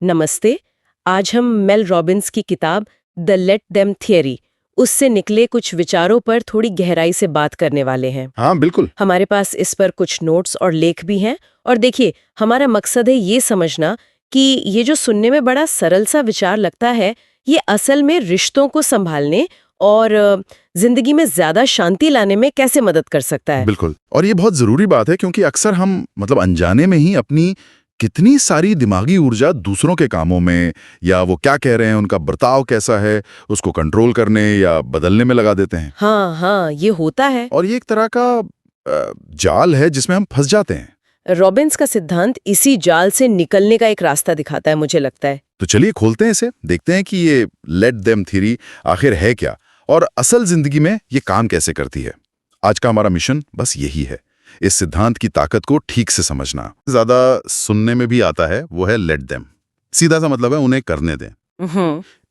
नमस्ते। आज हम मेल रॉबिन्स की किताब द लेट देम थियरी उससे निकले कुछ विचारों पर थोड़ी गहराई से बात करने वाले हैं। हाँ बिल्कुल। हमारे पास इस पर कुछ नोट्स और लेख भी हैं। और देखिए, हमारा मकसद है ये समझना कि ये जो सुनने में बड़ा सरल सा विचार लगता है, ये असल में रिश्तों को संभालने और जिंदगी में ज्यादा शांति लाने में कैसे मदद कर सकता है। बिल्कुल, और ये बहुत जरूरी बात है क्योंकि अक्सर हम अनजाने में ही अपनी कितनी सारी दिमागी ऊर्जा दूसरों के कामों में, या वो क्या कह रहे हैं, उनका बर्ताव कैसा है, उसको कंट्रोल करने या बदलने में लगा देते हैं। हाँ हाँ, ये होता है। और ये एक तरह का जाल है जिसमें हम फंस जाते हैं। रॉबिन्स का सिद्धांत इसी जाल से निकलने का एक रास्ता दिखाता है, मुझे लगता है। तो चलिए खोलते हैं इसे, देखते हैं कि ये लेट देम थ्योरी आखिर है क्या और असल जिंदगी में ये काम कैसे करती है। आज का हमारा मिशन बस यही है, इस सिद्धांत की ताकत को ठीक से समझना। ज्यादा सुनने में भी आता है वो है लेट देम, सीधा सा मतलब है उन्हें करने दें।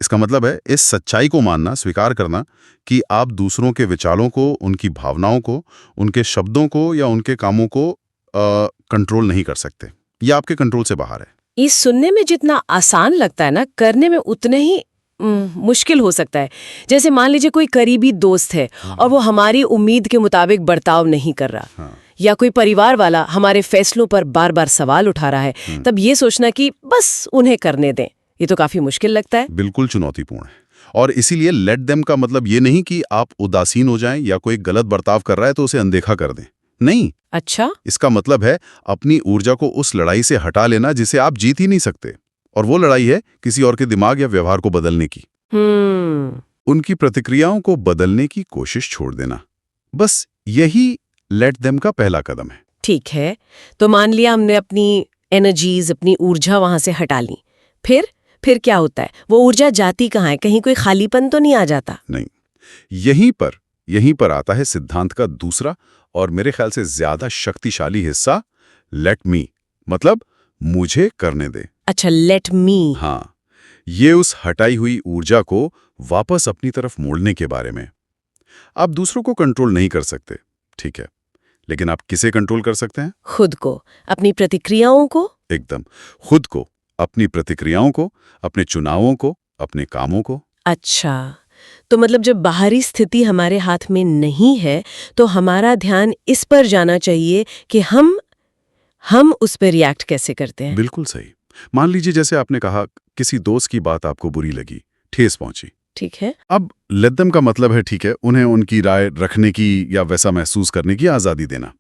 इसका मतलब है इस सच्चाई को मानना, स्वीकार करना कि आप दूसरों के विचारों को, उनकी भावनाओं को, उनके शब्दों को या उनके कामों को कंट्रोल नहीं कर सकते। ये आपके कंट्रोल से बाहर है। ये सुनने में जितना आसान लगता है ना, करने में उतने ही मुश्किल हो सकता है। जैसे मान लीजिए कोई करीबी दोस्त है और वो हमारी उम्मीद के मुताबिक बर्ताव नहीं कर रहा, या कोई परिवार वाला हमारे फैसलों पर बार बार सवाल उठा रहा है, तब ये सोचना कि बस उन्हें करने दें, ये तो काफी मुश्किल लगता है। बिल्कुल चुनौतीपूर्ण है। और इसीलिए लेट देम का मतलब ये नहीं कि आप उदासीन हो जाएं या कोई गलत बर्ताव कर रहा है तो उसे अनदेखा कर दें, नहीं। अच्छा, इसका मतलब है अपनी ऊर्जा को उस लड़ाई से हटा लेना जिसे आप जीत ही नहीं सकते, और वो लड़ाई है किसी और के दिमाग या व्यवहार को बदलने की। उनकी प्रतिक्रियाओं को बदलने की कोशिश छोड़ देना, बस यही लेट देम का पहला कदम है। ठीक है, तो मान लिया हमने अपनी एनर्जीज, अपनी ऊर्जा वहां से हटा ली, फिर क्या होता है? वो ऊर्जा जाती कहाँ है? कहीं कोई खालीपन तो नहीं आ जाता? नहीं, यहीं पर आता है सिद्धांत का दूसरा और मेरे ख्याल से ज्यादा शक्तिशाली हिस्सा, लेट मी, मतलब मुझे करने दे। अच्छा, लेट मी। हाँ, ये उस हटाई हुई ऊर्जा को वापस अपनी तरफ मोड़ने के बारे में। आप दूसरों को कंट्रोल नहीं कर सकते, ठीक है, लेकिन आप किसे कंट्रोल कर सकते हैं? खुद को, अपनी प्रतिक्रियाओं को। एकदम, खुद को, अपनी प्रतिक्रियाओं को, अपने चुनावों को, अपने कामों को। अच्छा, तो मतलब जब बाहरी स्थिति हमारे हाथ में नहीं है, तो हमारा ध्यान इस पर जाना चाहिए कि हम उस पर रिएक्ट कैसे करते हैं। बिल्कुल सही। मान लीजिए जैसे आपने कहा, किसी दोस्त की बात आपको बुरी लगी, ठेस पहुंची। ठीक है। अब लेट देम का मतलब है, ठीक है, उन्हें उनकी राय रखने की या वैसा महसूस करने की आजादी देना,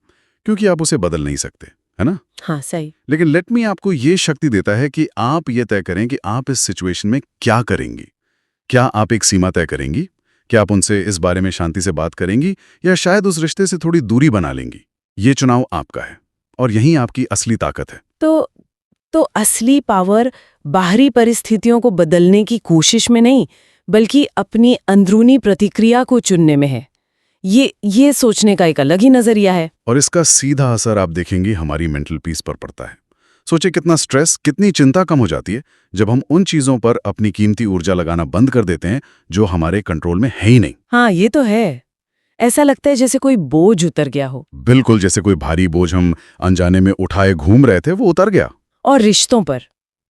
क्योंकि आप उसे बदल नहीं सकते, है ना? हाँ, सही। लेकिन लेट मी आपको ये शक्ति देता है कि आप ये तय करें कि आप इस सिचुएशन में क्या करेंगी। क्या आप एक सीमा तय करेंगी? क्या आप उनसे इस बारे में शांति से बात करेंगी, या शायद उस रिश्ते से थोड़ी दूरी बना लेंगी? ये चुनाव आपका है, और यही आपकी असली ताकत है। तो असली पावर बाहरी परिस्थितियों को बदलने की कोशिश में नहीं, बल्कि अपनी अंदरूनी प्रतिक्रिया को चुनने में है। ये सोचने का एक अलग ही नजरिया है। और इसका सीधा असर आप देखेंगे हमारी मेंटल पीस पर पड़ता है। सोचिए कितना स्ट्रेस, कितनी चिंता कम हो जाती है जब हम उन चीजों पर अपनी कीमती ऊर्जा लगाना बंद कर देते हैं जो हमारे कंट्रोल में है ही नहीं। हाँ, ये तो है। ऐसा लगता है जैसे कोई बोझ उतर गया हो। बिल्कुल, जैसे कोई भारी बोझ हम अनजाने में उठाए घूम रहे थे, वो उतर गया। और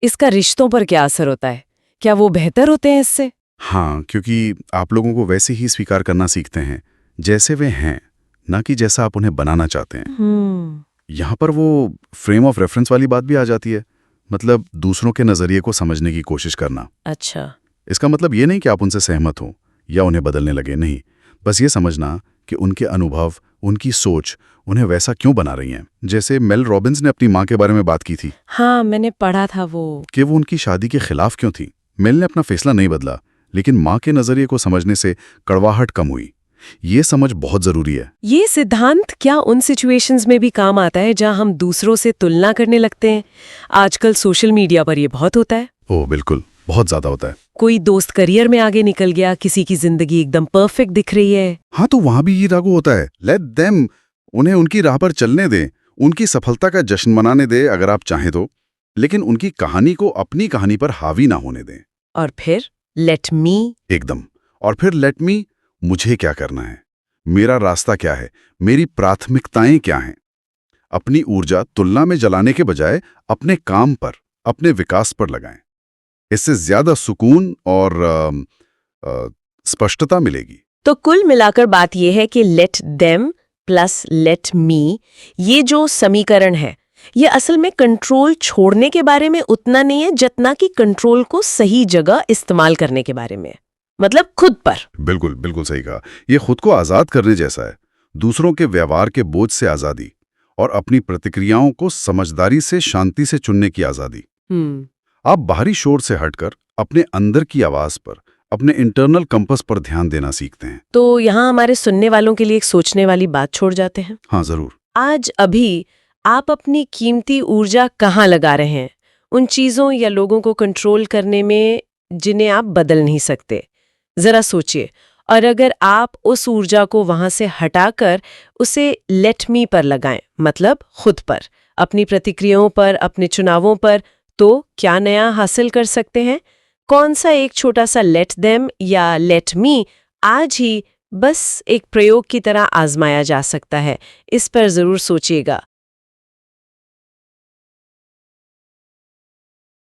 इसका रिश्तों पर क्या असर होता है? क्या वो बेहतर होते हैं इससे? हाँ, क्योंकि आप लोगों को वैसे ही स्वीकार करना सीखते हैं जैसे वे हैं, ना कि जैसा आप उन्हें बनाना चाहते हैं। यहाँ पर वो फ्रेम ऑफ रेफरेंस वाली बात भी आ जाती है, मतलब दूसरों के नजरिए को समझने की कोशिश करना। अच्छा। इसका मतलब ये नहीं कि आप उनसे सहमत हो या उन्हें बदलने लगे, नहीं, बस ये समझना कि उनके अनुभव, उनकी सोच उन्हें वैसा क्यों बना रही हैं। जैसे मेल रॉबिन्स ने अपनी माँ के बारे में बात की थी। हाँ, मैंने पढ़ा था वो कि वो उनकी शादी के खिलाफ क्यों थी। मेल ने अपना फैसला नहीं बदला, लेकिन माँ के नजरिए को समझने से कड़वाहट कम हुई। ये समझ बहुत जरूरी है। ये सिद्धांत क्या उन सिचुएशंस में भी काम आता है जहां हम दूसरों से तुलना करने लगते हैं? आजकल सोशल मीडिया पर ये बहुत होता है। ओह बिल्कुल, बहुत ज्यादा होता है। कोई दोस्त करियर में आगे निकल गया, किसी की जिंदगी एकदम परफेक्ट दिख रही है। हाँ, तो वहां भी ये लागू होता है। लेट देम, उन्हें उनकी राह पर चलने दें, उनकी सफलता का जश्न मनाने दें अगर आप चाहें तो, लेकिन उनकी कहानी को अपनी कहानी पर हावी ना होने दें। और फिर लेट मी। एकदम, और फिर लेट मी, मुझे क्या करना है, मेरा रास्ता क्या है, मेरी प्राथमिकताएं क्या हैं। अपनी ऊर्जा तुलना में जलाने के बजाय अपने काम पर, अपने विकास पर लगाएं। इससे ज्यादा सुकून और स्पष्टता मिलेगी। तो कुल मिलाकर बात यह है कि let them plus let me, ये जो समीकरण है, ये असल में कंट्रोल छोड़ने के बारे में उतना नहीं है जितना कि कंट्रोल को सही जगह इस्तेमाल करने के बारे में, मतलब खुद पर। बिल्कुल बिल्कुल सही कहा। ये खुद को आजाद करने जैसा है, दूसरों के व्यवहार के बोझ से आजादी और अपनी प्रतिक्रियाओं को समझदारी से, शांति से चुनने की आजादी। आप बाहरी शोर से हटकर अपने अंदर की आवाज पर, अपने इंटरनल कंपस पर ध्यान देना सीखते हैं। तो यहाँ हमारे सुनने वालों के लिए एक सोचने वाली बात छोड़ जाते हैं। हाँ जरूर। आज अभी आप अपनी कीमती ऊर्जा कहाँ लगा रहे हैं? उन चीजों या लोगों को कंट्रोल करने में जिन्हें आप बदल नहीं सकते। जरा सोचिए, और अगर आप उस ऊर्जा को वहां से हटाकर उसे लेट मी पर लगाएं, मतलब खुद पर, अपनी प्रतिक्रियाओं पर, अपने चुनावों पर, तो क्या नया हासिल कर सकते हैं? कौन सा एक छोटा सा लेट देम या लेट मी आज ही बस एक प्रयोग की तरह आजमाया जा सकता है? इस पर जरूर सोचिएगा।